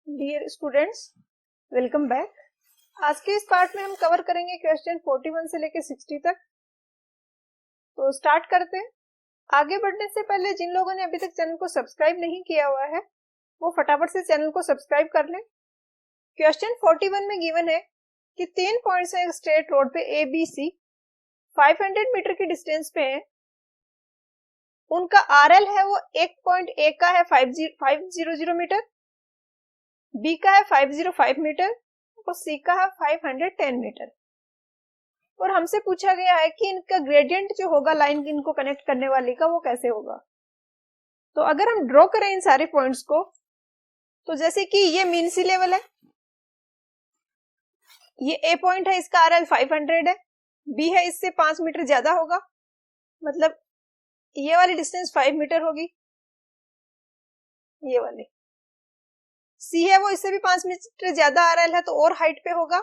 Dear students, welcome back. आज के इस पार्ट में हम कवर करेंगे क्वेश्चन 41 से लेकर 60 तक। तो स्टार्ट करते हैं। आगे बढ़ने से पहले जिन लोगों ने अभी तक चैनल को सब्सक्राइब नहीं किया हुआ है वो फटाफट से चैनल को सब्सक्राइब कर लें। क्वेश्चन 41 में गिवन है कि 3 पॉइंट्स हैं स्ट्रेट रोड पे ए बी सी, 500 मीटर की डिस्टेंस पे है। उनका आरएल है वो एक पॉइंट ए का है 500 मीटर, बी का है 505 मीटर और सी का है 510 मीटर। और हमसे पूछा गया है कि इनका ग्रेडियंट जो होगा लाइन इनको कनेक्ट करने वाली का वो कैसे होगा। तो अगर हम ड्रॉ करें इन सारे पॉइंट्स को, तो जैसे कि ये मीन सी लेवल है, ये ए पॉइंट है, इसका आरएल 500 है, बी है इससे 5 मीटर ज्यादा होगा, मतलब ये वाली डिस्टेंस 5 मीटर होगी, ये वाली। सी है वो इससे भी 5 मीटर ज्यादा आरएल है तो और हाइट पे होगा,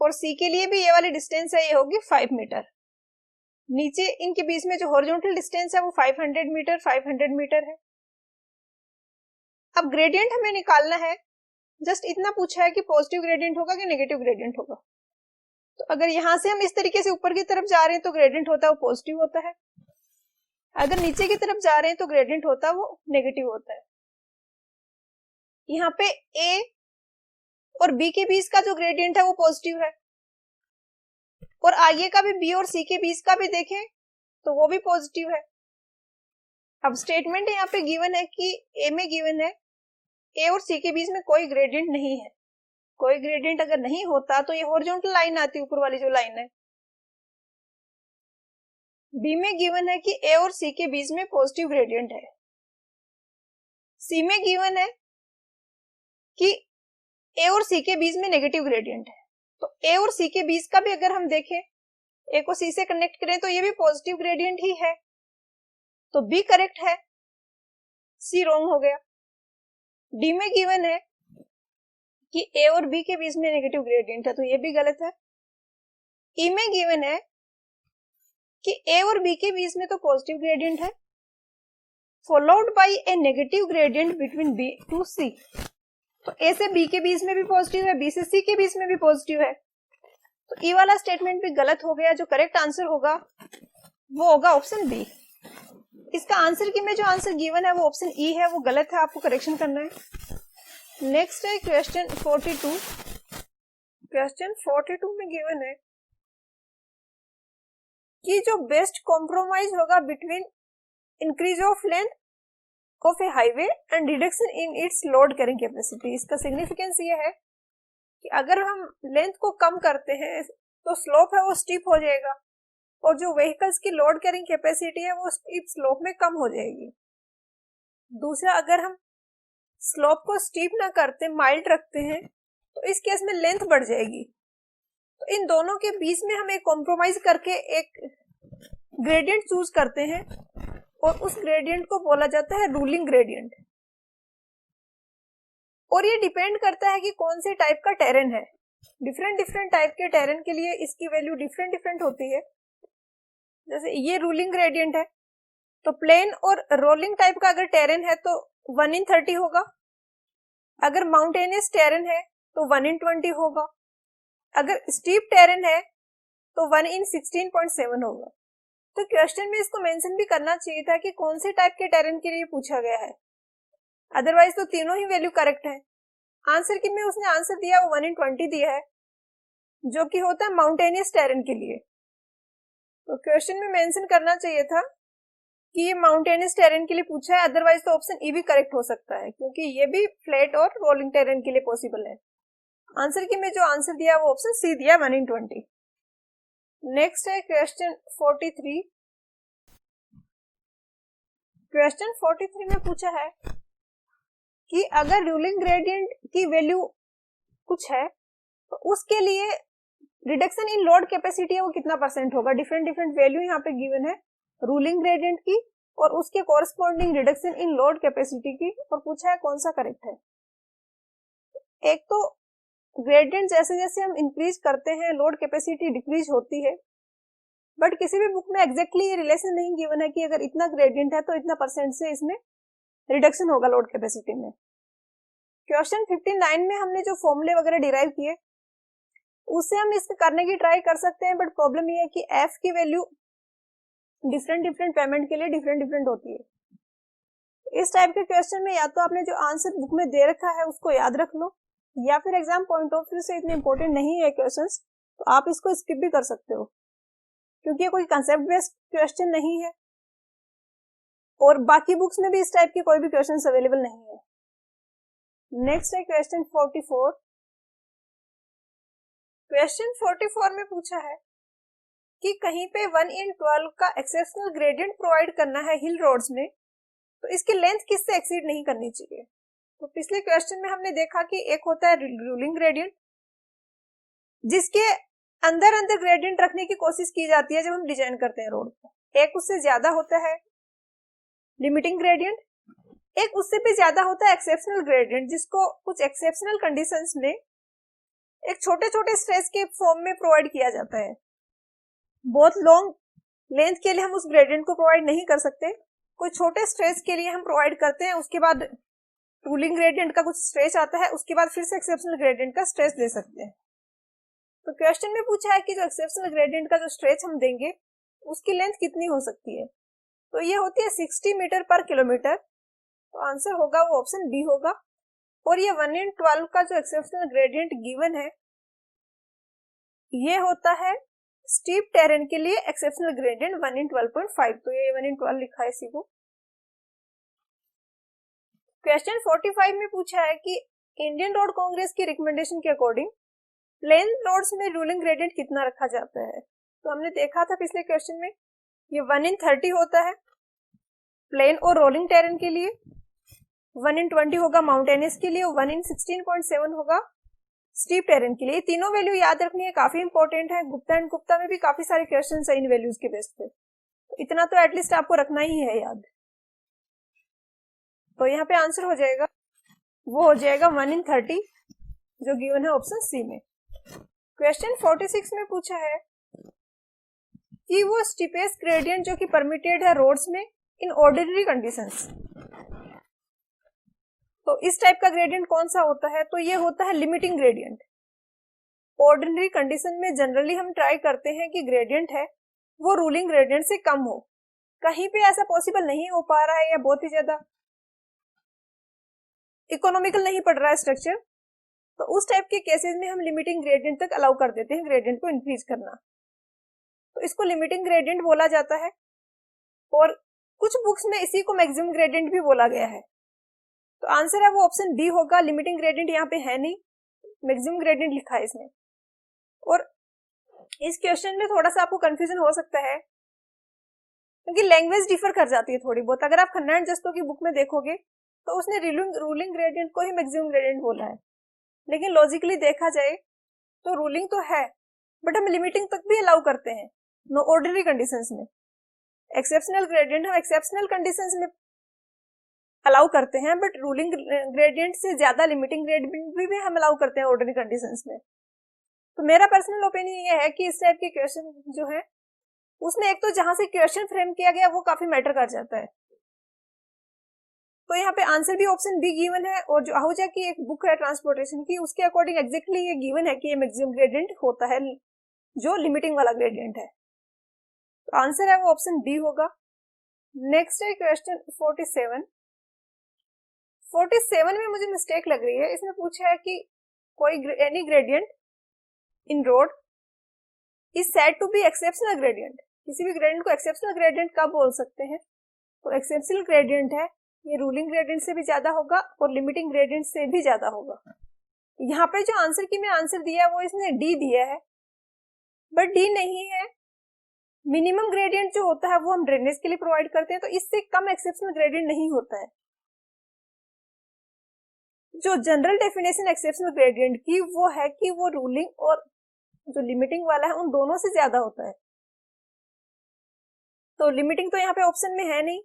और सी के लिए भी ये वाली डिस्टेंस है, ये होगी 5 मीटर। नीचे इनके बीच में जो हॉरिजॉन्टल डिस्टेंस है वो 500 मीटर 500 मीटर है। अब ग्रेडियंट हमें निकालना है। जस्ट इतना पूछा है कि पॉजिटिव ग्रेडियंट होगा कि नेगेटिव ग्रेडियंट होगा। तो अगर यहां से हम इस तरीके से ऊपर की तरफ जा रहे हैं तो ग्रेडियंट होता है वो पॉजिटिव होता है, अगर नीचे की तरफ जा रहे हैं तो ग्रेडियंट होता है वो नेगेटिव होता है। यहाँ पे ए और बी के बीच का जो ग्रेडियंट है वो पॉजिटिव है, और आगे का भी बी और सी के बीच का भी देखें तो वो भी पॉजिटिव है। अब स्टेटमेंट यहाँ पे गिवन है कि ए में गिवन है ए और सी के बीच में कोई ग्रेडियंट नहीं है। कोई ग्रेडियंट अगर नहीं होता तो ये हॉरिजॉन्टल लाइन आती, ऊपर वाली जो लाइन है। बी में गिवन है कि ए और सी के बीच में पॉजिटिव ग्रेडियंट है। सी में गिवन है कि ए और सी के बीच में नेगेटिव ग्रेडियंट है। तो ए और सी के बीच का भी अगर हम देखें, ए को सी से कनेक्ट करें तो ये भी पॉजिटिव ग्रेडियंट ही है, तो बी करेक्ट है, सी रॉन्ग हो गया। डी में गिवन है कि ए और बी के बीच में नेगेटिव ग्रेडियंट है, तो ये भी गलत है। ई में गिवन है कि ए और बी के बीच में तो पॉजिटिव ग्रेडियंट है, followed by a negative gradient between B to C. तो ए से बी के बीच में भी पॉजिटिव है, बी से सी के बीच में भी पॉजिटिव है, तो ई वाला स्टेटमेंट भी गलत हो गया। जो करेक्ट आंसर होगा वो होगा ऑप्शन बी। इसका आंसर की में जो आंसर गिवन है वो ऑप्शन ई है, वो गलत है, आपको करेक्शन करना है। नेक्स्ट है क्वेश्चन 42। क्वेश्चन 42 में गिवन है कि जो बेस्ट कॉम्प्रोमाइज होगा between increase of length of A highway and reduction in its load carrying capacity. इसका सिग्निफिकेंस ये है कि अगर हम लेंथ को कम करते हैं तो स्लोप है वो स्टीप हो जाएगा, और जो व्हीकल्स की लोड कैरिंग कैपेसिटी है वो स्टीप स्लोप में कम हो जाएगी। दूसरा, अगर हम स्लोप को स्टीप ना करते माइल्ड रखते हैं तो इस केस में लेंथ बढ़ जाएगी। तो इन दोनों के बीच में हम एक कॉम्प्रोमाइज करके एक ग्रेडियंट चूज करते हैं, और उस ग्रेडियंट को बोला जाता है रूलिंग ग्रेडियंट। और ये डिपेंड करता है कि कौन से टाइप का टेरेन है। डिफरेंट डिफरेंट टाइप के टेरेन के लिए इसकी वैल्यू डिफरेंट डिफरेंट होती है। जैसे ये रूलिंग ग्रेडियंट है, तो प्लेन और रोलिंग टाइप का अगर टेरेन है तो 1/30 होगा, अगर माउंटेनियस टेरेन है तो 1/20 होगा, अगर स्टीप टेरेन है तो 1/16.7 होगा। तो क्वेश्चन में इसको मेंशन भी करना चाहिए था कि कौन से टाइप के टेरेन के लिए पूछा गया है, अदरवाइज तो तीनों ही वैल्यू करेक्ट है। आंसर की में उसने आंसर दिया वो 1/20 दिया है, जो कि होता है माउंटेनियस टेरेन के लिए। तो क्वेश्चन में मेंशन करना चाहिए था कि ये माउंटेनियस टेरेन के लिए पूछा है, अदरवाइज तो ऑप्शन ई भी करेक्ट हो सकता है, क्योंकि ये भी फ्लैट और रोलिंग टेरेन के लिए पॉसिबल है। आंसर की में जो आंसर दिया वो ऑप्शन सी दिया 1/20। नेक्स्ट है क्वेश्चन 43। क्वेश्चन 43 में पूछा है कि अगर रूलिंग ग्रेडियंट की वैल्यू कुछ है तो उसके लिए रिडक्शन इन लोड कैपेसिटी है वो कितना परसेंट होगा। डिफरेंट डिफरेंट वैल्यू यहाँ पे गिवन है रूलिंग ग्रेडियंट की और उसके corresponding reduction in load capacity की, और पूछा है कौन सा करेक्ट है। एक तो ग्रेडियंट जैसे जैसे हम इंक्रीज करते हैं लोड कैपेसिटी डिक्रीज होती है, बट किसी भी बुक में एग्जैक्टली ये रिलेशन नहीं गिवन है कि अगर इतना ग्रेडियंट है तो इतना परसेंट से इसमें रिडक्शन होगा लोड कैपेसिटी में। क्वेश्चन 59 में हमने जो फॉर्मूले वगैरह डिराइव किए उससे हम इसको करने की ट्राई कर सकते हैं, बट प्रॉब्लम ये है कि एफ की वैल्यू डिफरेंट डिफरेंट पेमेंट के लिए डिफरेंट डिफरेंट होती है। इस टाइप के क्वेश्चन में या तो आपने जो आंसर बुक में दे रखा है उसको याद रख लो, या फिर एग्जाम पॉइंट ऑफ व्यू से इतने इंपॉर्टेंट नहीं है क्वेश्चंस तो आप इसको स्किप भी कर सकते हो, क्योंकि ये कोई कंसेप्ट बेस्ड क्वेश्चन नहीं है और बाकी बुक्स में भी इस टाइप के कोई भी क्वेश्चंस अवेलेबल नहीं है। नेक्स्ट है क्वेश्चन 44। क्वेश्चन 44 में पूछा है कि कहीं पे 1/12 का एक्सेप्शनल ग्रेडियंट प्रोवाइड करना है हिल रोड्स में, तो इसकी लेंथ किससे एक्सीड नहीं करनी चाहिए। तो पिछले क्वेश्चन में हमने देखा कि एक होता है रूलिंग ग्रेडियंट, जिसके अंदर अंदर ग्रेडियंट रखने की कोशिश की जाती है जब हम डिजाइन करते हैं रोड को। एक उससे ज्यादा होता है लिमिटिंग ग्रेडियंट, एक उससे भी ज्यादा होता है एक्सेप्शनल ग्रेडियंट, जिसको कुछ एक्सेप्शनल कंडीशंस में एक छोटे छोटे स्ट्रेस के फॉर्म में प्रोवाइड किया जाता है। बहुत लॉन्ग लेंथ के लिए हम उस ग्रेडियंट को प्रोवाइड नहीं कर सकते, कोई छोटे स्ट्रेस के लिए हम प्रोवाइड करते हैं, उसके बाद रूलिंग ग्रेडियंट का कुछ स्ट्रेस आता है, उसके बाद फिर से एक्सेप्शनल ग्रेडियंट का स्ट्रेस दे सकते हैं। तो क्वेश्चन में पूछा है कि जो एक्सेप्शनल ग्रेडियंट का जो स्ट्रेच हम देंगे उसकी लेंथ कितनी हो सकती है। तो ये होती है 60 मीटर पर किलोमीटर, तो आंसर होगा वो ऑप्शन बी होगा। और ये 1/12 का जो एक्सेप्शनल ग्रेडियंट गिवन है ये होता है स्टीप टेरेन के लिए एक्सेप्शनल ग्रेडियंट 1/12.5, तो ये 1/12 लिखा है इसी को। क्वेश्चन 45 में पूछा है कि इंडियन रोड कांग्रेस की रिकमेंडेशन के अकॉर्डिंग प्लेन रोड्स में रूलिंग ग्रेडियंट कितना रखा जाता है। तो हमने देखा था पिछले क्वेश्चन में ये 1/30 होता है प्लेन और रोलिंग टेरेन के लिए, 1/20 होगा माउंटेनियस के लिए, 1/16.7 होगा स्टीप टेरेन के लिए। तीनों वैल्यू याद रखनी है, काफी इंपॉर्टेंट है। गुप्ता एंड गुप्ता में भी काफी सारे क्वेश्चन है इन वैल्यूज के बेस पे, तो इतना तो एटलीस्ट आपको रखना ही है याद। तो यहाँ पे आंसर हो जाएगा वो हो जाएगा 1/30 जो गिवन है ऑप्शन सी में। क्वेश्चन 46 में पूछा है कि वो स्टीपेस्ट ग्रेडियंट जो कि परमिटेड है रोड्स में इन ऑर्डिनरी कंडीशंस, तो इस टाइप का ग्रेडियंट कौन सा होता है। तो ये होता है लिमिटिंग ग्रेडियंट। ऑर्डिनरी कंडीशन में जनरली हम ट्राई करते हैं कि ग्रेडियंट है वो रूलिंग ग्रेडियंट से कम हो, कहीं पे ऐसा पॉसिबल नहीं हो पा रहा है या बहुत ही ज्यादा इकोनॉमिकल नहीं पड़ रहा है स्ट्रक्चर, तो उस टाइप के केसेस में हम लिमिटिंग ग्रेडियंट तक अलाउ कर देते हैं ग्रेडियंट को इंक्रीज करना, तो इसको लिमिटिंग ग्रेडियंट बोला जाता है। और कुछ बुक्स में इसी को मैक्सिमम ग्रेडियंट भी बोला गया है, तो आंसर है वो ऑप्शन बी होगा। लिमिटिंग ग्रेडियंट यहाँ पे है नहीं, मैक्सिमम ग्रेडियंट लिखा है इसमें। और इस क्वेश्चन में थोड़ा सा आपको कंफ्यूजन हो सकता है क्योंकि लैंग्वेज डिफर कर जाती है थोड़ी बहुत। अगर आप खन्ना एंड जस्तो की बुक में देखोगे तो उसने रूलिंग ग्रेडियंट को ही मैक्सिमम ग्रेडियंट बोला है, लेकिन लॉजिकली देखा जाए तो रूलिंग तो है बट हम लिमिटिंग तक भी अलाउ करते हैं नो ऑर्डिनरी कंडीशंस में। एक्सेप्शनल ग्रेडियंट हम एक्सेप्शनल कंडीशंस में अलाउ करते हैं, बट रूलिंग ग्रेडियंट से ज्यादा लिमिटिंग ग्रेडियंट भी हम अलाउ करते हैं ऑर्डिनरी कंडीशंस में। तो मेरा पर्सनल ओपिनियन ये है कि इस टाइप के क्वेश्चन जो है उसमें एक तो जहां से क्वेश्चन फ्रेम किया गया वो काफी मैटर कर जाता है। तो यहाँ पे आंसर भी ऑप्शन बी गिवन है, और जो आहूजा की एक बुक है ट्रांसपोर्टेशन की उसके अकॉर्डिंग एग्जैक्टली ये गिवन है कि ये मैक्सिमम ग्रेडियंट होता है जो लिमिटिंग वाला ग्रेडियंट है, तो आंसर है वो ऑप्शन बी होगा। नेक्स्ट है क्वेश्चन 47 में मुझे मिस्टेक लग रही है, इसमें पूछा है कि कोई any gradient in road is said to be exceptional gradient. किसी भी ग्रेडियंट को एक्सेप्शनल ग्रेडियंट कब बोल सकते हैं, तो एक्सेप्शनल ग्रेडियंट है ये रूलिंग ग्रेडियंट से भी ज्यादा होगा और लिमिटिंग ग्रेडियंट से भी ज्यादा होगा। यहाँ पे जो आंसर की मैं आंसर दिया है वो इसने डी दिया है, बट डी नहीं है। मिनिमम ग्रेडियंट जो होता है वो हम ड्रेनेज के लिए प्रोवाइड करते हैं, तो इससे कम एक्सेप्शनल ग्रेडियंट नहीं होता है। जो जनरल डेफिनेशन एक्सेप्शनल ग्रेडियंट की वो है कि वो रूलिंग और जो लिमिटिंग वाला है उन दोनों से ज्यादा होता है, तो लिमिटिंग तो यहाँ पे ऑप्शन में है नहीं,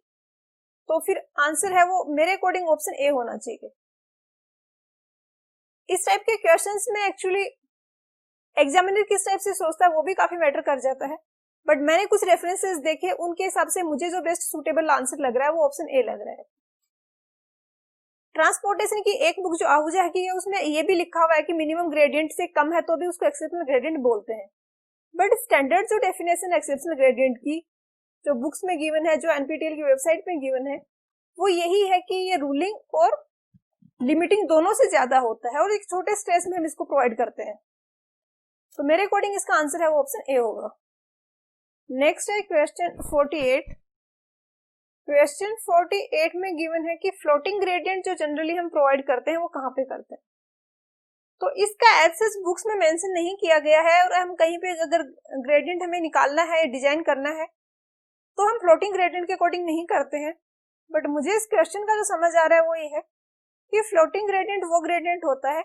तो फिर आंसर है वो मेरे अकॉर्डिंग ऑप्शन ए होना चाहिए। इस टाइप के क्वेश्चंस में एक्चुअली एग्जामिनर किस टाइप से सोचता है वो भी काफी मैटर कर जाता है, बट मैंने कुछ रेफरेंसेस देखे उनके हिसाब से मुझे जो बेस्ट सुटेबल आंसर लग रहा है वो ऑप्शन ए लग रहा है। ट्रांसपोर्टेशन की एक बुक जो आहूजा की है उसमें ये भी लिखा हुआ है कि मिनिमम ग्रेडियंट से कम है तो भी उसको एक्सेप्शनल ग्रेडियंट बोलते हैं। बट स्टैंडर्ड जो डेफिनेशन एक्सेप्शनल ग्रेडियंट की जो बुक्स में गिवन है, जो एनपीटीईएल की वेबसाइट में गिवन है, वो यही है कि ये रूलिंग और लिमिटिंग दोनों से ज्यादा होता है और एक छोटे स्ट्रेस में हम इसको प्रोवाइड करते हैं। तो मेरे अकॉर्डिंग इसका आंसर है वो ऑप्शन ए होगा। नेक्स्ट है क्वेश्चन 48। क्वेश्चन 48 में गिवन है कि फ्लोटिंग ग्रेडियंट जो जनरली हम प्रोवाइड करते हैं वो कहाँ पे करते हैं। तो इसका एज बुक्स में मेंशन नहीं किया गया है और हम कहीं पे अगर ग्रेडियंट हमें निकालना है, डिजाइन करना है, तो हम फ्लोटिंग ग्रेडियंट के अकॉर्डिंग नहीं करते हैं। बट मुझे इस क्वेश्चन का जो समझ आ रहा है वो ये है कि फ्लोटिंग ग्रेडियंट वो ग्रेडियंट होता है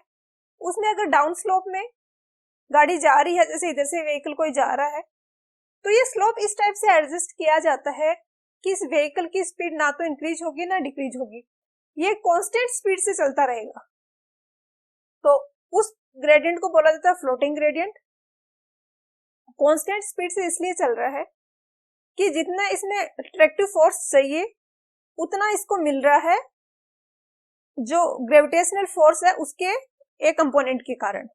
उसमें अगर डाउन स्लोप में गाड़ी जा रही है, जैसे इधर से व्हीकल कोई जा रहा है, तो ये स्लोप इस टाइप से एडजस्ट किया जाता है कि इस व्हीकल की स्पीड ना तो इंक्रीज होगी ना डिक्रीज होगी, ये कांस्टेंट स्पीड से चलता रहेगा। तो उस ग्रेडियंट को बोला जाता है फ्लोटिंग ग्रेडियंट। कांस्टेंट स्पीड से इसलिए चल रहा है कि जितना इसमें अट्रैक्टिव फोर्स चाहिए उतना इसको मिल रहा है जो ग्रेविटेशनल फोर्स है उसके एक कंपोनेंट के कारण।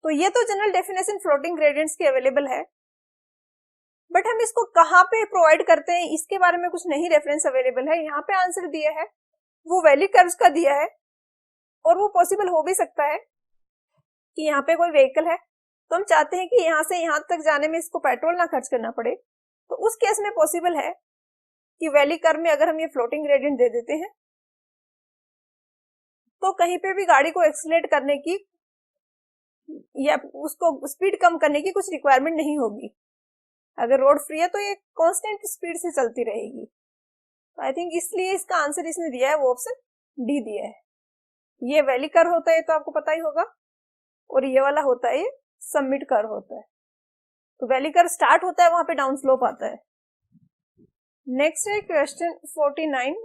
तो ये तो जनरल डेफिनेशन फ्लोटिंग ग्रेडियंट्स की अवेलेबल है, बट हम इसको कहाँ पे प्रोवाइड करते हैं इसके बारे में कुछ नहीं रेफरेंस अवेलेबल है। यहाँ पे आंसर दिया है वो वैली कर्व्स का दिया है और वो पॉसिबल हो भी सकता है कि यहाँ पे कोई व्हीकल है तो हम चाहते हैं कि यहाँ से यहाँ तक जाने में इसको पेट्रोल ना खर्च करना पड़े, तो उस केस में पॉसिबल है कि वैली कर्व में अगर हम ये फ्लोटिंग ग्रेडियंट दे देते हैं तो कहीं पे भी गाड़ी को एक्सीलरेट करने की या उसको स्पीड कम करने की कुछ रिक्वायरमेंट नहीं होगी। अगर रोड फ्री है तो ये कांस्टेंट स्पीड से चलती रहेगी। तो आई थिंक इसलिए इसका आंसर इसने दिया है वो ऑप्शन डी दिया है। ये वैली कर्व होता है तो आपको पता ही होगा, और ये वाला होता है ये समिट कर्व होता है। तो वैली कर्व स्टार्ट होता है वहां पे डाउन स्लोप आता है। नेक्स्ट है क्वेश्चन 49।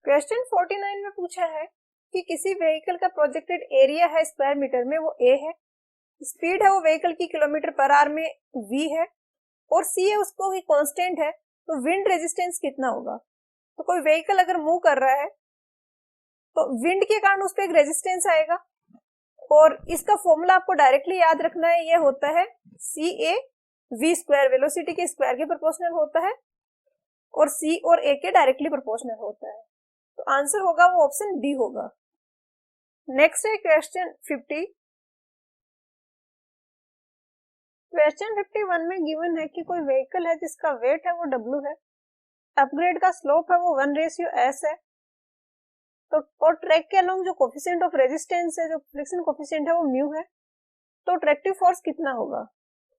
क्वेश्चन 49 में पूछा है कि किसी व्हीकल का प्रोजेक्टेड एरिया है स्क्वायर मीटर में, वो ए है, स्पीड है वो व्हीकल की किलोमीटर पर आवर में v है, और c है उसको ही कांस्टेंट है, तो विंड रेजिस्टेंस कितना होगा। तो कोई व्हीकल अगर मूव कर रहा है तो विंड के कारण उस पर एक रेजिस्टेंस आएगा, और इसका फॉर्मूला आपको डायरेक्टली याद रखना है, ये होता है सी ए वी स्क्वायर, वेलोसिटी के स्क्वायर के प्रोपोर्शनल होता है और c और a के डायरेक्टली प्रोपोर्शनल होता है। तो आंसर होगा वो ऑप्शन डी होगा। नेक्स्ट है क्वेश्चन 50। क्वेश्चन 51 में गिवन है कि कोई व्हीकल है जिसका वेट है वो W है, अपग्रेड का स्लोप है वो 1:s है, तो और ट्रैक के अलोंग जो कोफिशिएंट ऑफ रेजिस्टेंस है, जो फ्रिक्शन कोफिशिएंट है वो म्यू है, तो ट्रैक्टिव फोर्स कितना होगा।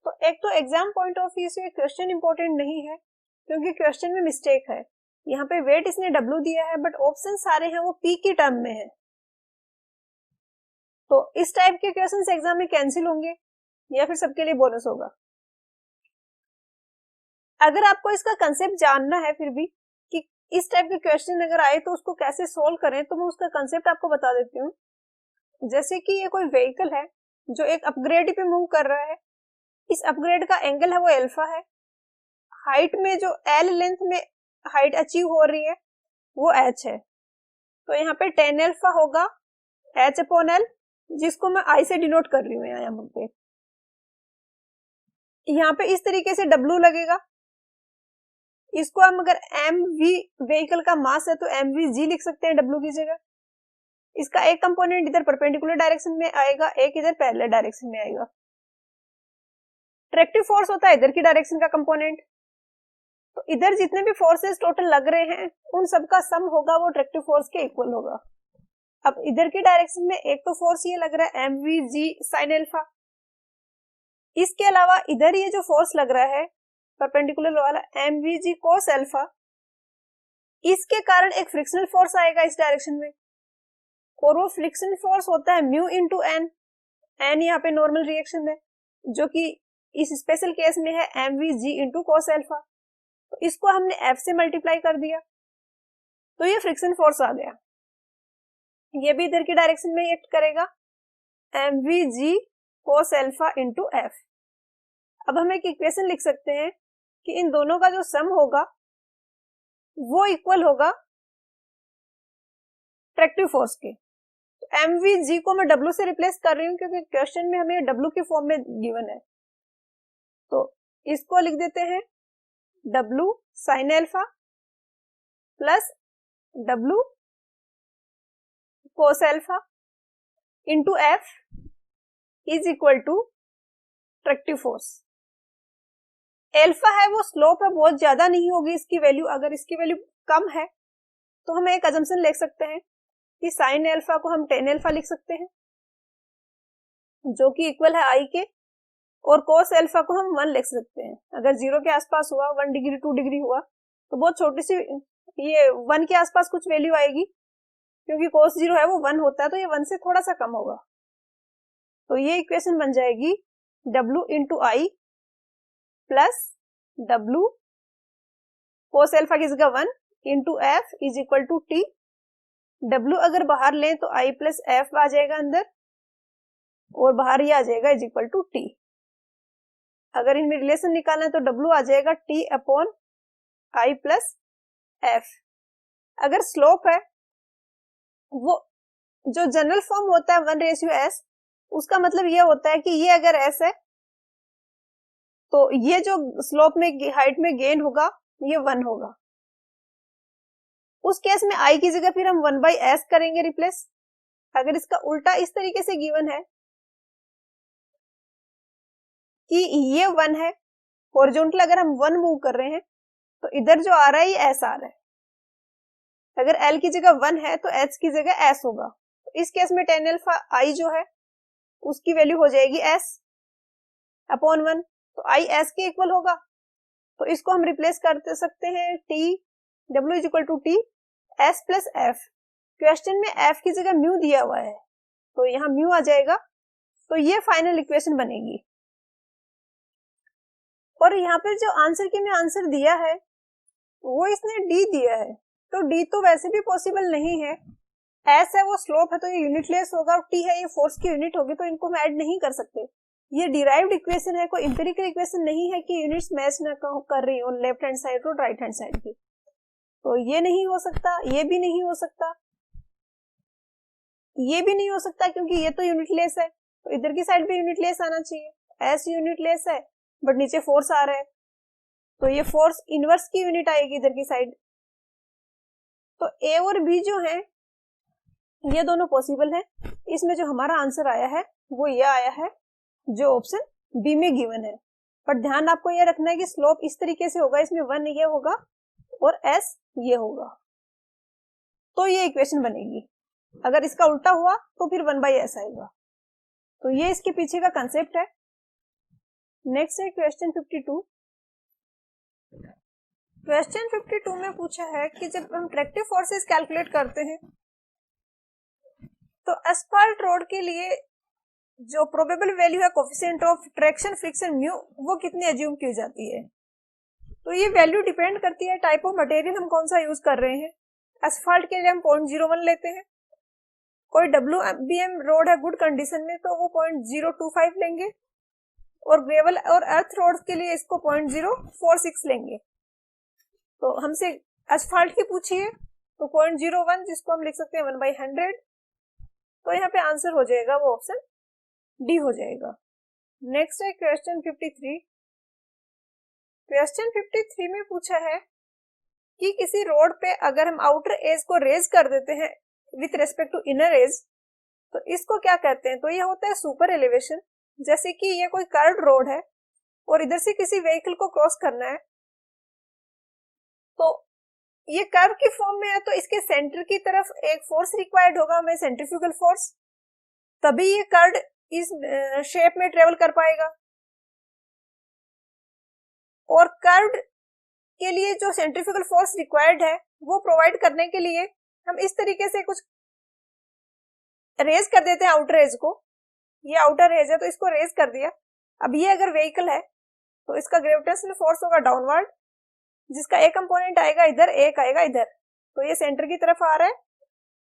तो एक तो एग्जाम पॉइंट ऑफ व्यू से क्वेश्चन इंपॉर्टेंट नहीं है क्योंकि क्वेश्चन में मिस्टेक है। यहाँ पे वेट इसने W दिया है बट ऑप्शन सारे हैं वो P की टर्म में है, तो इस टाइप के क्वेश्चंस एग्जाम में कैंसिल होंगे या फिर सबके लिए बोनस होगा। अगर आपको इसका कंसेप्ट जानना है फिर भी कि इस टाइप के क्वेश्चन अगर आए तो उसको कैसे सोल्व करें, तो मैं उसका कंसेप्ट आपको बता देती हूँ। जैसे कि ये कोई व्हीकल है जो एक अपग्रेड पे मूव कर रहा है, इस अपग्रेड का एंगल है वो अल्फा है, हाइट में जो L लेंथ में हाइट अचीव हो रही है वो h है, तो यहाँ पे 10 अल्फा होगा h/L, जिसको मैं I से डिनोट कर रही हूँ यहाँ पे। यहाँ पे इस तरीके से W लगेगा, इसको हम अगर mv व्हीकल का मास है तो mvg लिख सकते हैं W की जगह। इसका एक कंपोनेंट इधर परपेंडिकुलर डायरेक्शन में आएगा, एक इधर पैरेलल डायरेक्शन में आएगा। ट्रैक्टिव फोर्स होता है इधर की डायरेक्शन का कंपोनेंट, तो इधर जितने भी फोर्सेस टोटल लग रहे हैं उन सबका सम होगा वो ट्रैक्टिव फोर्स के इक्वल होगा। अब इधर की डायरेक्शन में एक तो फोर्स ये लग रहा है mvg sin अल्फा, इसके अलावा इधर ये जो फोर्स लग रहा है परपेंडिकुलर वाला mvg cos अल्फा, इसके कारण एक फ्रिक्शनल फोर्स आएगा इस डायरेक्शन में, और वो फ्रिक्शन फोर्स होता है म्यू इंटू एन। एन यहाँ पे नॉर्मल रिएक्शन है जो कि इस स्पेशल केस में है mvg इंटू cos अल्फा, तो इसको हमने f से मल्टीप्लाई कर दिया तो ये फ्रिक्शन फोर्स आ गया। ये भी इधर की डायरेक्शन में एक्ट करेगा mvg cos alpha into f। अब हम एक इक्वेशन लिख सकते हैं कि इन दोनों का जो सम होगा वो इक्वल होगा ट्रैक्टिव फोर्स के। तो mvg को मैं w से रिप्लेस कर रही हूँ क्योंकि क्वेश्चन में हमें w की फॉर्म में गिवन है। तो इसको लिख देते हैं w sin alpha plus w cos alpha into f is equal to tractive force. Alpha है वो स्लोप है, बहुत ज्यादा नहीं होगी इसकी वैल्यू। अगर इसकी वैल्यू कम है तो हम एक अजम्पशन लिख सकते हैं कि साइन अल्फा को हम टेन अल्फा लिख सकते हैं जो कि इक्वल है आई के, और कोस अल्फा को हम 1 लिख सकते हैं। अगर 0 के आसपास हुआ, 1 डिग्री 2 डिग्री हुआ तो बहुत छोटी सी ये 1 के आसपास कुछ वैल्यू आएगी, क्योंकि कोस 0 है वो 1 होता है तो ये 1 से थोड़ा सा कम होगा। तो ये इक्वेशन बन जाएगी w into I plus w cos alpha की जगह 1 into F is equal to T. w अगर बाहर लें तो i प्लस एफ आ जाएगा अंदर, और बाहर ये आ जाएगा इज इक्वल टू टी। अगर इनमें रिलेशन निकालना है तो w आ जाएगा t upon i plus F. अगर स्लोप है वो जो जनरल फॉर्म होता है 1:s, उसका मतलब ये होता है कि ये अगर s है तो ये जो स्लोप में हाइट में गेन होगा ये 1 होगा। उस केस में i की जगह फिर हम 1/s करेंगे रिप्लेस। अगर इसका उल्टा इस तरीके से गिवन है कि ये 1 है, हॉरिजॉन्टल अगर हम 1 मूव कर रहे हैं तो इधर जो आ रहा है ये s आ रहा है। अगर l की जगह 1 है तो h की जगह s होगा। तो इस केस में tan अल्फा i जो है उसकी वैल्यू हो जाएगी s अपॉन 1, तो i s के इक्वल होगा। तो इसको हम रिप्लेस कर सकते हैं t w is equal to T s plus F. Question में f की जगह म्यू दिया हुआ है तो यहाँ म्यू आ जाएगा। तो ये फाइनल इक्वेशन बनेगी। और यहाँ पे जो आंसर की में आंसर दिया है वो इसने d दिया है, तो d तो वैसे भी पॉसिबल नहीं है। s है वो स्लोप है तो ये यूनिटलेस होगा, और t है ये फोर्स की यूनिट होगी, तो इनको हम ऐड नहीं कर सकते। ये डिराइव्ड इक्वेशन है, कोई इंपेरिकल इक्वेशन नहीं है कि यूनिट्स मैच ना कर रही हो लेफ्ट हैंड साइड और राइट हैंड साइड की। तो ये नहीं हो सकता, ये भी नहीं हो सकता, ये भी नहीं हो सकता, क्योंकि ये तो यूनिटलेस है तो इधर की साइड भी यूनिटलेस आना चाहिए। s यूनिटलेस है बट नीचे फोर्स आ रहा है तो ये फोर्स इनवर्स की यूनिट आएगी इधर की साइड। तो a और b जो है ये दोनों पॉसिबल है। इसमें जो हमारा आंसर आया है वो ये आया है जो ऑप्शन बी में गिवन है। पर ध्यान आपको ये रखना है कि स्लोप इस तरीके से होगा, इसमें 1 ये होगा और s ये होगा, तो ये इक्वेशन बनेगी। अगर इसका उल्टा हुआ तो फिर 1/s आएगा। तो ये इसके पीछे का कंसेप्ट है। नेक्स्ट है क्वेश्चन 52। क्वेश्चन 52 में पूछा है कि जब हम ट्रैक्टिव फोर्सेस कैलकुलेट करते हैं तो एस्फाल्ट रोड के लिए जो प्रोबेबल वैल्यू है coefficient of traction friction mu वो कितनी एज्यूम की जाती है। तो ये वैल्यू डिपेंड करती है टाइप ऑफ मटेरियल हम कौन सा यूज कर रहे हैं। एस्फाल्ट के लिए हम 0.01 लेते हैं, कोई WBM रोड है गुड कंडीशन में तो वो 0.025 लेंगे, और ग्रेवल और अर्थ रोड के लिए इसको 0.046 लेंगे। तो हमसे एस्फाल्ट की पूछिए तो 0.01 जिसको हम लिख सकते हैं 1/100। तो यहाँ पे आंसर हो जाएगा वो ऑप्शन डी हो जाएगा। नेक्स्ट है क्वेश्चन 53। क्वेश्चन 53 में पूछा है कि किसी रोड पे अगर हम आउटर एज को रेज कर देते हैं with respect to inner edge तो इसको क्या कहते हैं। तो ये होता है सुपर एलिवेशन। जैसे कि ये कोई कर्व्ड रोड है और इधर से किसी व्हीकल को क्रॉस करना है, तो ये कर्व की फॉर्म में है तो इसके सेंटर की तरफ एक फोर्स रिक्वायर्ड होगा हमें, सेंट्रीफ्यूगल फोर्स, तभी ये कर्व इस शेप में ट्रेवल कर पाएगा। और कर्व के लिए जो सेंट्रीफ्यूगल फोर्स रिक्वायर्ड है वो प्रोवाइड करने के लिए हम इस तरीके से कुछ रेज कर देते हैं आउटर एज को। ये आउटर एज है तो इसको रेज कर दिया। अब ये अगर व्हीकल है तो इसका ग्रेविटेशनल फोर्स होगा डाउनवर्ड, जिसका एक कंपोनेंट आएगा इधर, एक आएगा इधर, तो ये सेंटर की तरफ आ रहा है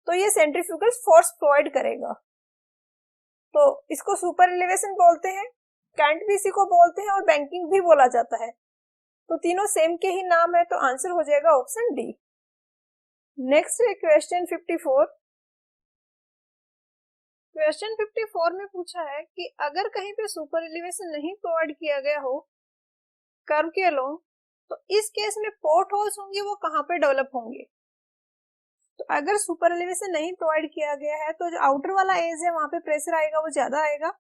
तो ये सेंट्रीफ्यूगल फोर्स प्रोवाइड करेगा। तो इसको सुपर एलिवेशन बोलते हैं, कैंट भी इसी को बोलते हैं और बैंकिंग भी बोला जाता है। तो तीनों सेम के ही नाम है, तो आंसर हो जाएगा ऑप्शन डी। नेक्स्ट है क्वेश्चन 54। क्वेश्चन 54 में पूछा है कि अगर कहीं पे सुपर एलिवेशन नहीं प्रोवाइड किया गया हो कर्व के अलोंग, तो इस केस में पोर्ट होल्स होंगे वो कहाँ पे डेवलप होंगे। तो अगर सुपर एलिवेशन नहीं प्रोवाइड किया गया है तो जो आउटर वाला एज है वहां पे प्रेशर आएगा वो ज्यादा आएगा,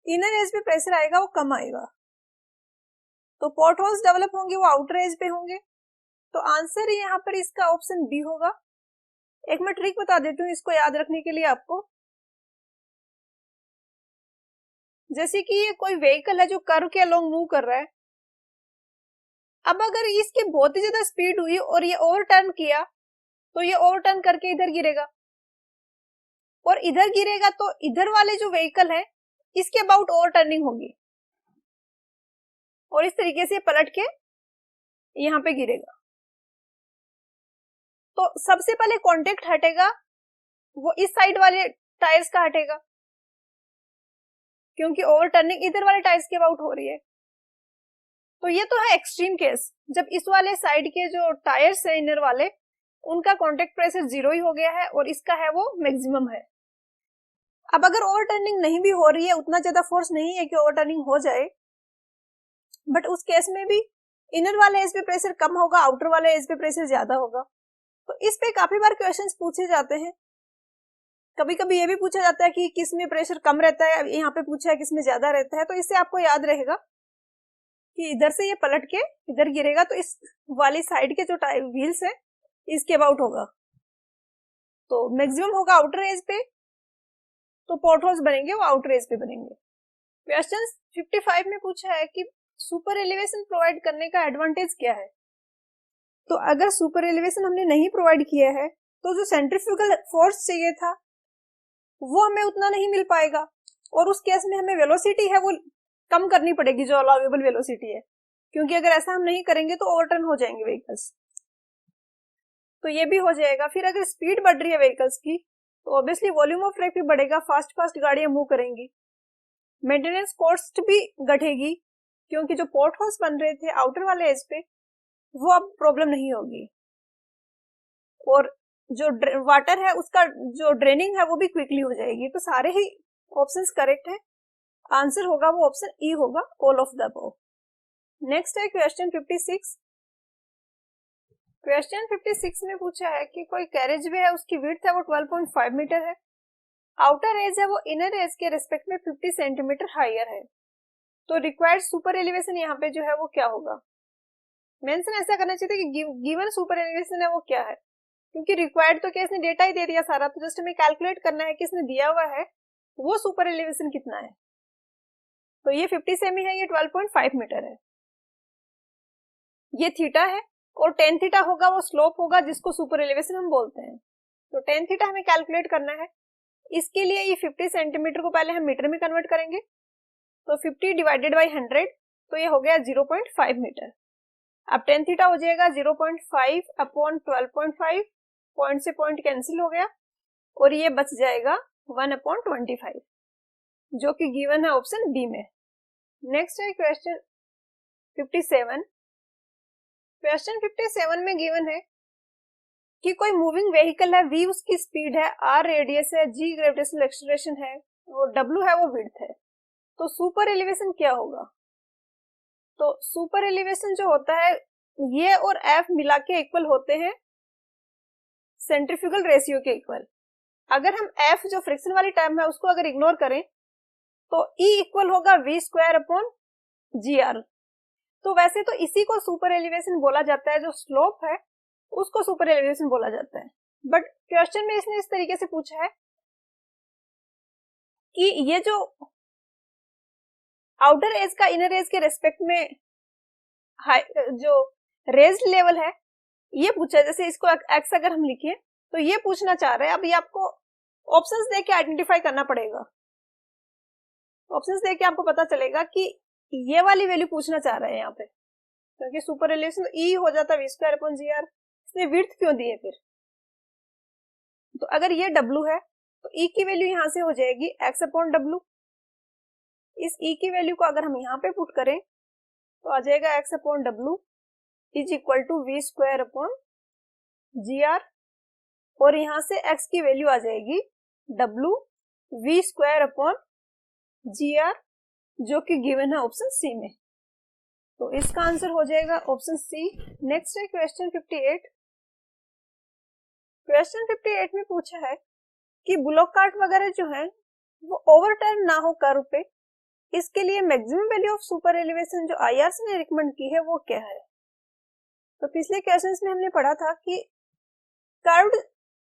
इनर एज पे प्रेशर आएगा वो कम आएगा, तो पोर्ट होल्स डेवलप होंगे वो आउटर एज पे होंगे। तो आंसर यहाँ पर इसका ऑप्शन बी होगा। एक मैं ट्रिक बता देती हूँ इसको याद रखने के लिए आपको। जैसे कि ये कोई व्हीकल है जो कर्व के अलोंग मूव कर रहा है, अब अगर इसकी बहुत ही ज्यादा स्पीड हुई और ये ओवरटर्न किया तो ये ओवरटर्न करके इधर गिरेगा, और इधर गिरेगा तो इधर वाले जो व्हीकल है इसके अबाउट ओवरटर्निंग होगी और इस तरीके से पलट के यहाँ पे गिरेगा। तो सबसे पहले कांटेक्ट हटेगा वो इस साइड वाले टायर्स का हटेगा, क्योंकि ओवरटर्निंग इधर वाले टायर्स के अबाउट हो रही है। तो ये तो है एक्सट्रीम केस, जब इस वाले साइड के जो टायर्स है इनर वाले उनका कांटेक्ट प्रेशर 0 ही हो गया है और इसका है वो मैक्सिमम है। अब अगर ओवरटर्निंग नहीं भी हो रही है, उतना ज्यादा फोर्स नहीं है कि ओवरटर्निंग हो जाए, बट उस केस में भी इनर वाले एज पे प्रेशर कम होगा, आउटर वाले एज पे प्रेशर ज्यादा होगा। तो इस पे काफी बार क्वेश्चंस पूछे जाते हैं। कभी कभी ये भी पूछा जाता है कि किस में प्रेशर कम रहता है, यहाँ पे पूछा है किस में ज्यादा रहता है। तो इससे आपको याद रहेगा कि इधर से ये पलट के इधर गिरेगा तो इस वाली साइड के जो व्हील्स है इसके अबाउट होगा, तो मैक्सिमम होगा आउटर एज पे, तो पोर्ट होल्स बनेंगे वो आउटर एज पे बनेंगे। क्वेश्चन 55 में पूछा है कि सुपर एलिवेशन प्रोवाइड करने का एडवांटेज क्या है। तो अगर सुपर एलिवेशन हमने नहीं प्रोवाइड किया है तो जो सेंट्रीफ्यूगल फोर्स चाहिए था वो हमें उतना नहीं मिल पाएगा, और उस केस में हमें वेलोसिटी है वो कम करनी पड़ेगी जो अलाउएबल वेलोसिटी है, क्योंकि अगर ऐसा हम नहीं करेंगे तो ओवरटर्न हो जाएंगे व्हीकल्स। तो ये भी हो जाएगा। फिर अगर स्पीड बढ़ रही है व्हीकल्स की तो ऑब्वियसली वॉल्यूम ऑफ ट्रैक भी बढ़ेगा, फास्ट फास्ट गाड़ियां मूव करेंगी, मेंटेनेंस कॉस्ट भी घटेगी, क्योंकि जो पोर्ट होल्स बन रहे थे आउटर वाले एज पे वो अब प्रॉब्लम नहीं होगी, और जो वाटर है उसका जो ड्रेनिंग है वो भी क्विकली हो जाएगी। तो सारे ही ऑप्शंस करेक्ट है, आंसर होगा वो ऑप्शन ई होगा, all of the above. Next है क्वेश्चन 56। क्वेश्चन 56 में पूछा है कि कोई कैरेज वे है उसकी विड्थ है वो 12.5 मीटर है, आउटर एज है वो इनर एज के रिस्पेक्ट में 50 सेंटीमीटर हायर है, तो रिक्वायर्ड सुपर एलिवेशन यहाँ पे जो है वो क्या होगा। मेंशन ऐसा करना चाहिए कि गिवन सुपर एलिवेशन है वो क्या है, क्योंकि रिक्वायर्ड तो क्या इसने डेटा ही दे दिया सारा, तो जस्ट हमें कैलकुलेट करना है कि इसने दिया हुआ है वो सुपर एलिवेशन कितना है। तो ये 50 सेमी है, ये 12.5 मीटर है, ये थीटा है, और टेन थीटा होगा वो स्लोप होगा जिसको सुपर एलिवेशन हम बोलते हैं। तो टेन थीटा हमें कैलकुलेट करना है। इसके लिए ये 50 सेंटीमीटर को पहले हम मीटर में कन्वर्ट करेंगे, तो 50 डिवाइडेड बाई 100, तो ये हो गया 0.5 मीटर। अब टेन थीटा हो जाएगा 0.5 अपॉन 12.5, पॉइंट से पॉइंट कैंसिल हो गया और ये बच जाएगा 1/25, जो कि गिवन है ऑप्शन बी में। नेक्स्ट है क्वेश्चन 57। क्वेश्चन 57 में गिवन है कि कोई मूविंग व्हीकल है, v उसकी स्पीड है, r रेडियस है, g ग्रेविटेशनल एक्सेलरेशन है और w है वो विड्थ है, तो सुपर एलिवेशन क्या होगा। तो सुपर एलिवेशन जो होता है ये और f मिला के इक्वल होते हैं सेंट्रीफ्यूगल रेशियो के इक्वल। अगर हम f जो फ्रिक्शन वाली टर्म है उसको अगर इग्नोर करें तो E इक्वल होगा v स्क्वायर अपॉन GR। तो वैसे तो इसी को सुपर एलिवेशन बोला जाता है, जो स्लोप है उसको सुपर एलिवेशन बोला जाता है, बट क्वेश्चन में इसने इस तरीके से पूछा है कि ये जो आउटर एज का इनर एज के रेस्पेक्ट में जो रेज्ड लेवल है ये पूछा है। जैसे इसको एक्स अगर हम लिखे तो ये पूछना चाह रहे हैं। अब ये आपको ऑप्शंस देके आइडेंटिफाई करना पड़ेगा, ऑप्शंस देके आपको पता चलेगा कि ये वाली वैल्यू पूछना चाह रहे हैं यहाँ पे, क्योंकि सुपर रिलेशन तो ई हो जाता v स्क्वायर अपॉन GR। इसने विड्थ क्यों दी है फिर, तो अगर ये W है तो E की वैल्यू यहाँ से हो जाएगी x अपॉन W। इस E की वैल्यू को अगर हम यहाँ पे पुट करें तो आ जाएगा x upon W is equal to v square upon GR, और यहाँ से x की वैल्यू आ जाएगी W v square upon G R, जो कि गिवन है ऑप्शन सी में। तो इसका आंसर हो जाएगा ऑप्शन सी। नेक्स्ट है क्वेश्चन 58। क्वेश्चन 58 में पूछा है कि ब्लॉक कार्ट वगैरह जो है वो ओवरटर्न ना हो कर्व पे, इसके लिए maximum value of super elevation जो आईआरसी ने रिकमेंड की है वो क्या है। तो पिछले क्वेश्चंस में हमने पढ़ा था कि कर्व्ड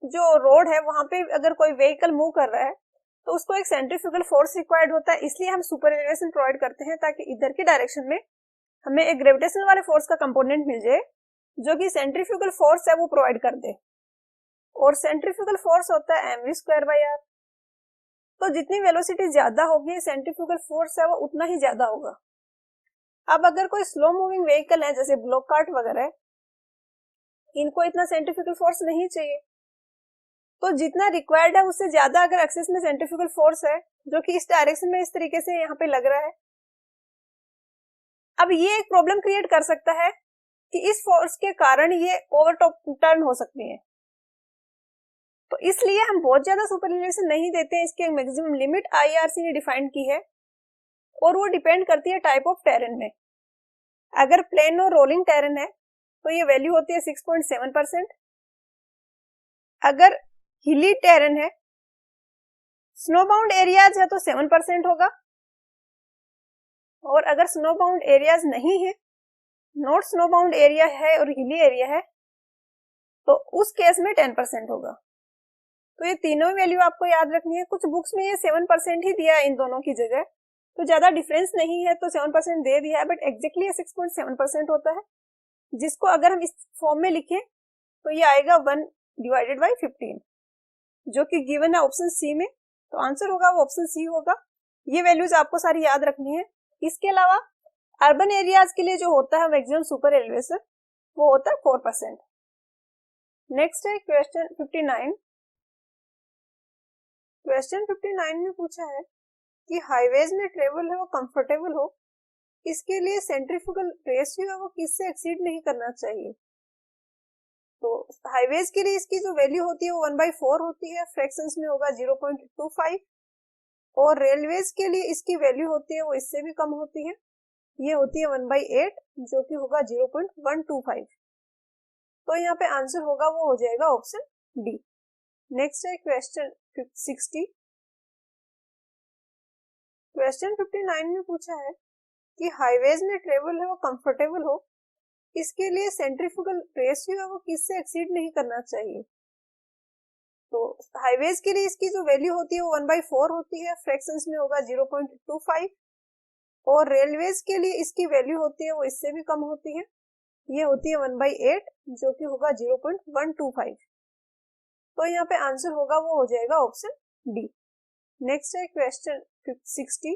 जो रोड है वहां पे अगर कोई व्हीकल मूव कर रहा है तो उसको एक सेंट्रीफ्यूगल फोर्स रिक्वायर्ड होता है, इसलिए हम सुपर एलिवेशन प्रोवाइड करते हैं ताकि इधर की डायरेक्शन में हमें एक ग्रेविटेशनल वाले फोर्स का कंपोनेंट मिल जाए जो कि सेंट्रीफ्यूगल फोर्स है वो प्रोवाइड कर दे। और सेंट्रीफ्यूगल फोर्स होता है mv स्क्वायर बाई आर। तो जितनी वेलोसिटी ज्यादा होगी सेंट्रीफ्यूगल फोर्स है वो उतना ही ज्यादा होगा। अब अगर कोई स्लो मूविंग व्हीकल है जैसे ब्लॉक कार्ट वगैरह, इनको इतना सेंट्रीफ्यूगल फोर्स नहीं चाहिए, तो जितना रिक्वायर्ड है उससे ज्यादा अगर एक्सिस में सेंट्रीफ्यूगल फोर्स है जो कि इस डायरेक्शन में इस तरीके से यहाँ पे लग रहा है, अब ये एक प्रॉब्लम क्रिएट कर सकता है कि इस फोर्स के कारण ये ओवरटर्न हो सकती है। तो इसलिए हम बहुत ज्यादा सुपर एलिवेशन नहीं देते हैं, इसकी मैक्सिमम लिमिट आईआरसी ने डिफाइन की है और वो डिपेंड करती है टाइप ऑफ टेरेन में। अगर प्लेन और रोलिंग टेरेन है तो ये वैल्यू होती है 6.7%। अगर हिली टेरेन है, स्नो बाउंड एरियाज है तो 7% होगा, और अगर स्नो बाउंड एरियाज नहीं है, नॉट स्नो बाउंड एरिया है और हिली एरिया है, तो उस केस में 10% होगा। तो ये तीनों वैल्यू आपको याद रखनी है। कुछ बुक्स में ये 7% ही दिया है इन दोनों की जगह, तो ज्यादा डिफरेंस नहीं है तो 7% दे दिया है, बट एग्जैक्टली ये 6.7% होता है, जिसको अगर हम इस फॉर्म में लिखें तो ये आएगा 1/15, जो कि गिवन है ऑप्शन सी में। तो आंसर होगा वो ऑप्शन सी होगा। ये वैल्यूज आपको सारी याद रखनी है। इसके अलावा अर्बन एरियाज के लिए जो होता है मैक्सिमम सुपर एलिवेशन वो होता है 4%। नेक्स्ट है क्वेश्चन 59। क्वेश्चन 59 में पूछा है कि हाईवेज में ट्रेवल है वो कंफर्टेबल हो, इसके लिए सेंट्रीफ्यूगल रेशियो है वो किससे एक्सीड नहीं करना चाहिए। तो हाईवेज के लिए इसकी जो वैल्यू होती है वो 1/4 होती है, फ्रैक्शंस में होगा 0.25, और रेलवेज के लिए इसकी वैल्यू होती है वो इससे भी कम होती है, ये होती है 1/8 जो कि होगा 0.125। तो यहाँ पे आंसर होगा वो हो जाएगा ऑप्शन डी। नेक्स्ट है क्वेश्चन 60। क्वेश्चन 59 में पूछा है कि हाईवेज में ट्रेवल है वो कंफर्टेबल हो, इसके लिए सेंट्रीफ्यूगल रेशियो है वो किससे एक्सीड नहीं करना चाहिए। तो हाईवेज के लिए इसकी जो वैल्यू होती है वो 1/4 होती है, फ्रैक्शंस में होगा 0.25, और रेलवेज के लिए इसकी वैल्यू होती है वो इससे भी कम होती है, ये होती है 1/8 जो कि होगा 0.125। तो यहाँ पे आंसर होगा वो हो जाएगा ऑप्शन डी। नेक्स्ट है क्वेश्चन 60।